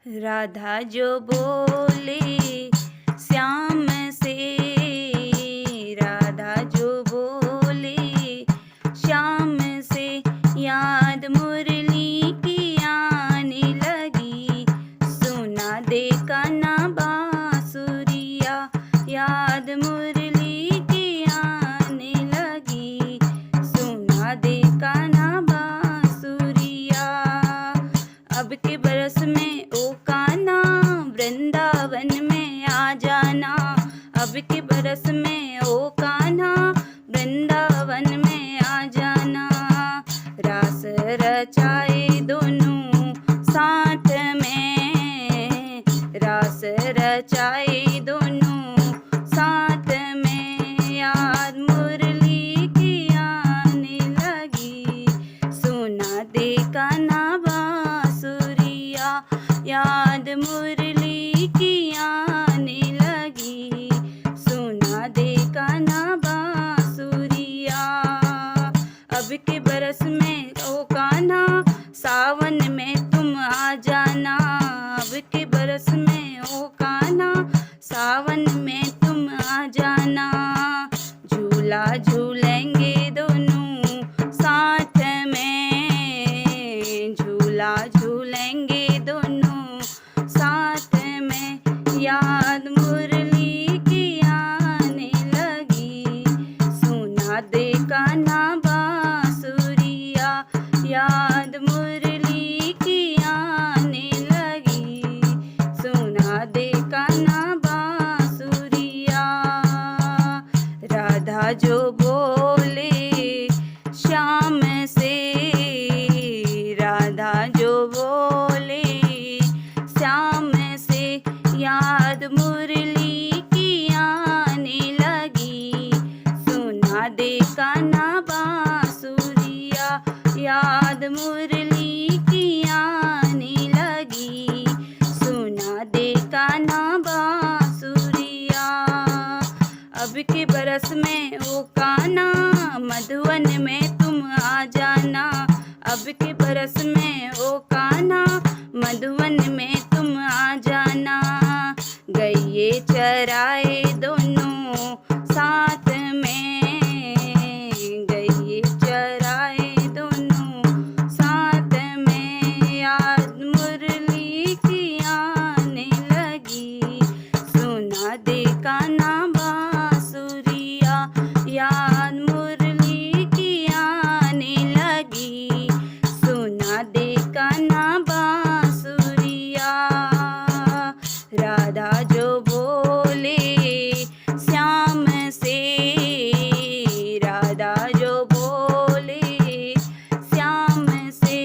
राधा जो बोले श्याम से, राधा जो बोले श्याम से, याद मुरली की आने लगी। सुना दे कान्हा बांसुरिया, याद मुरली की आने लगी। सुना दे कान्हा बांसुरिया। अब के बरस में ओ कान्हा वृंदावन में आ जाना। अब के बरस में ओ कान्हा वृंदावन में आ जाना। रास रचाए दोनों साथ में, रास रचाए दोनों साथ में, याद मुरली की आने लगी। सुना दे कान्हा बांसुरिया, याद मुरली की आने लगी। सुना दे कान्हा बांसुरिया। अब के बरस में ओ कान्हा सावन में तुम आ जाना। अब के बरस में ओ कान्हा सावन में तुम आ जाना। झूला झूलेंगे दोनों साथ में, झूला झूलेंगे दोनों साथ में, याद मुरली की आने लगी। सुना दे कान्हा बांसुरिया, याद मुरली की आने लगी। सुना दे कान्हा बांसुरिया। राधा जो बोले श्याम से, राधा जो बोले श्याम से, याद मुरली की आने लगी। सुना दे कान्हा बांसुरिया, याद मुरली की आने लगी। सुना दे कान्हा बांसुरिया। अब के बरस में ओ कान्हा मधुवन में तुम आ जाना। अब के बरस में ओ कान्हा मधुवन में तुम आ जाना। गइये चराए दोनों साथ में, गइये चराए दोनों साथ में, याद मुरली की आने लगी। सुना दे कान्हा बांसुरिया, याद मुरली की आने लगी। सुना दे कान्हा बांसुरिया। राधा जो बोले श्याम से, राधा जो बोले श्याम से,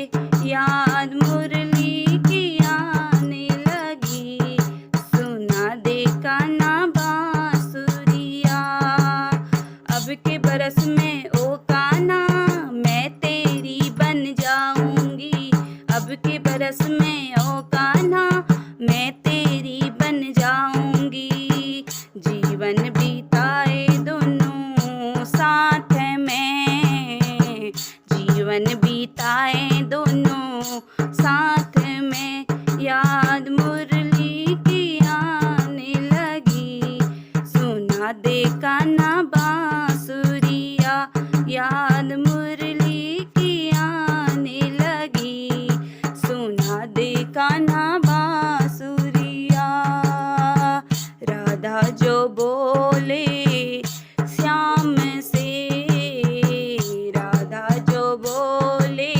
याद मुरली की आने लगी। सुना दे कान्हा बांसुरिया। अब के बरस में ओ कान्हा मैं तेरी बन जाऊंगी। अब के बरस में ओ कान्हा मैं तेरी बन जाऊंगी। जीवन बिताए दोनों साथ में, जीवन बिताए दोनों साथ में, याद मुरली की आने लगी। सुना दे कान्हा बांसुरिया, याद मुरली की आने लगी। सुना दे कान्हा बांसुरिया। राधा जो बोले श्याम से, राधा जो बोले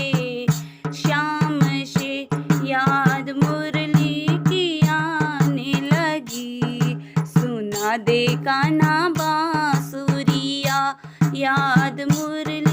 श्याम से, याद मुरली की आने लगी। सुना दे कान्हा बांसुरिया, याद मुरली